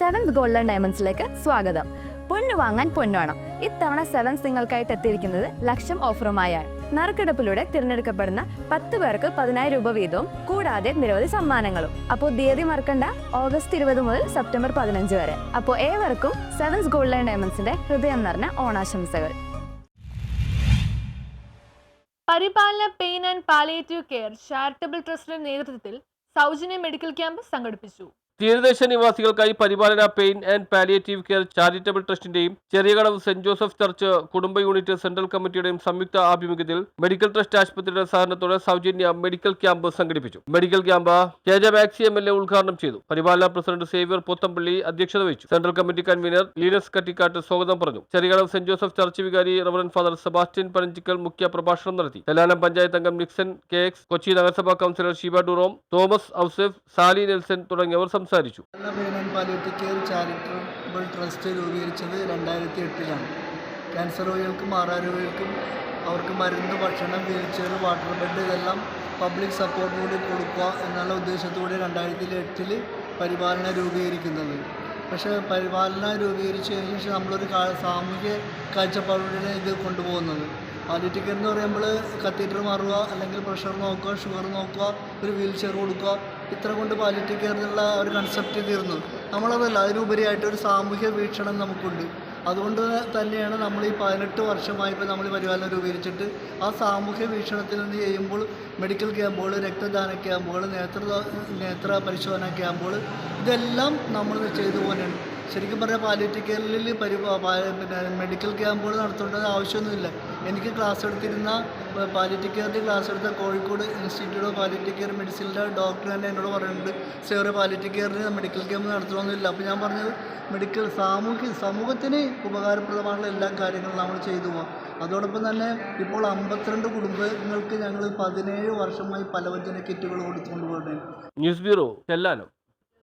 Seventh golden ഡയമണ്ട്സിലേക്ക് സ്വാഗതം. പൊന്നു വാങ്ങാൻ പൊന്നുവേണം. ഇത്തവണ സെവൻസ് നിങ്ങൾക്കായിട്ട് എത്തിയിരിക്കുന്നത് ലക്ഷം ഓഫറുമായാണ്. നറുക്കെടുപ്പിലൂടെ തിരഞ്ഞെടുക്കപ്പെടുന്ന 10 പേർക്ക് 10,000 രൂപ വീതവും കൂടാതെ നിരവധി സമ്മാനങ്ങളും. അപ്പോൾ തീയതി മറക്കണ്ട, ഓഗസ്റ്റ് 20 മുതൽ സെപ്റ്റംബർ 15 വരെ. അപ്പോൾ ഏവർക്കും സെവൻസ് ഗോൾഡൻ ഡയമണ്ട്സിന്റെ ഹൃദയം നിറഞ്ഞ ഓണാശംസകൾ. Paripalana pain and palliative care charitable ട്രസ്റ്റിന്റെ നേതൃത്വത്തിൽ സൗജന്യ മെഡിക്കൽ ക്യാമ്പ് സംഘടിപ്പിച്ചു. തീരദേശ നിവാസികൾക്കായി Paripalana pain and palliative care charitable ട്രസ്റ്റിന്റെയും ചെറിയകടവ് സെന്റ് ജോസഫ് ചർച്ച് കുടുംബ യൂണിറ്റ് സെൻട്രൽ കമ്മിറ്റിയുടെയും സംയുക്ത ആഭിമുഖ്യത്തിൽ മെഡിക്കൽ ട്രസ്റ്റ് ആശുപത്രിയുടെ സഹകരണത്തോടെ സൗജന്യ മെഡിക്കൽ ക്യാമ്പ് സംഘടിപ്പിച്ചു. Medical camp KJ Maxi MLA ഉദ്ഘാടനം ചെയ്തു. പരിപാലന പ്രസിഡന്റ് സേവ്യർ പോത്തമ്പള്ളി അധ്യക്ഷത വഹിച്ചു. Central committee convener Linus Kattikkattu സ്വാഗതം പറഞ്ഞു. ചെറിയകടവ് സെന്റ് ജോസഫ് ചർച്ച് വികാരി റവറൻ ഫാദർ സെബാസ്റ്റ്യൻ പനഞ്ചിക്കൽ മുഖ്യ പ്രഭാഷണം നടത്തി. തെലാനം പഞ്ചായത്ത് അംഗം നിക്സൺ KX, കൊച്ചി നഗരസഭാ councillor Sheeba ഡുറോം, Thomas Ouseph, Sally Nelson തുടങ്ങിയവർ സംസാരിച്ചു. പാലിയേറ്റീവ് കെയർ ചാരിറ്റബിൾ ട്രസ്റ്റ് രൂപീകരിച്ചത് 2008-ലാണ്. ക്യാൻസർ രോഗികൾക്കും മാറാരോഗികൾക്കും അവർക്ക് മരുന്ന്, ഭക്ഷണം, വീൽചെയർ, വാട്ടർ ബെഡ് ഇതെല്ലാം പബ്ലിക് സപ്പോർട്ട് കൂടി കൊടുക്കുക എന്നുള്ള ഉദ്ദേശത്തോടെ 2008 പരിപാലന രൂപീകരിക്കുന്നത്. പക്ഷേ പരിപാലന രൂപീകരിച്ച് കഴിഞ്ഞ ശേഷം നമ്മളൊരു സാമൂഹ്യ കാഴ്ചപ്പാടിലാണ് ഇത് കൊണ്ടുപോകുന്നത്. പാലിയേറ്റീവ് കെയർ എന്ന് പറയുമ്പോൾ കത്തീറ്റർ മാറുക, അല്ലെങ്കിൽ പ്രഷർ നോക്കുക, ഷുഗർ നോക്കുക, ഒരു വീൽ ചെയർ കൊടുക്കുക, ഇത്ര കൊണ്ട് പാലിയേറ്റീവ് കെയർ എന്നുള്ള ഒരു കൺസെപ്റ്റ് തീർന്നു. നമ്മളതല്ല, അതിനുപരിയായിട്ട് ഒരു സാമൂഹ്യ വീക്ഷണം നമുക്കുണ്ട്. അതുകൊണ്ട് തന്നെയാണ് നമ്മൾ ഈ 18 വർഷമായിപ്പോൾ നമ്മൾ പരിപാലനം രൂപീകരിച്ചിട്ട് ആ സാമൂഹ്യ വീക്ഷണത്തിൽ നിന്ന് ചെയ്യുമ്പോൾ മെഡിക്കൽ ക്യാമ്പുകൾ, രക്തദാന ക്യാമ്പുകൾ, നേത്ര പരിശോധന ക്യാമ്പുകൾ ഇതെല്ലാം നമ്മൾ ചെയ്തു പോകാനാണ്. ശരിക്കും പറഞ്ഞാൽ പാലിയേറ്റീവ് കെയറിൽ മെഡിക്കൽ ക്യാമ്പുകൾ നടത്തേണ്ടത് ആവശ്യമൊന്നുമില്ല. എനിക്ക് ക്ലാസ് എടുത്തിരുന്ന പാലിയേറ്റീവ് കെയറിൻ്റെ ക്ലാസ് എടുത്ത Kozhikode institute of palliative care മെഡിസിനിലെ ഡോക്ടർ തന്നെ എന്നോട് പറയുന്നുണ്ട്, സേറെ പാലിയേറ്റീവ് കെയറിന് മെഡിക്കൽ ക്യാമ്പ് നടത്തണമെന്നില്ല. അപ്പോൾ ഞാൻ പറഞ്ഞത് സമൂഹത്തിന് ഉപകാരപ്രദമായുള്ള എല്ലാ കാര്യങ്ങളും നമ്മൾ ചെയ്തു പോകാം. അതോടൊപ്പം തന്നെ ഇപ്പോൾ 52 കുടുംബങ്ങൾക്ക് ഞങ്ങൾ 17 വർഷമായി പലവ്യഞ്ജന കിറ്റുകൾ കൊടുത്തുകൊണ്ട് പോകുന്നത്. News bureau Chellanam.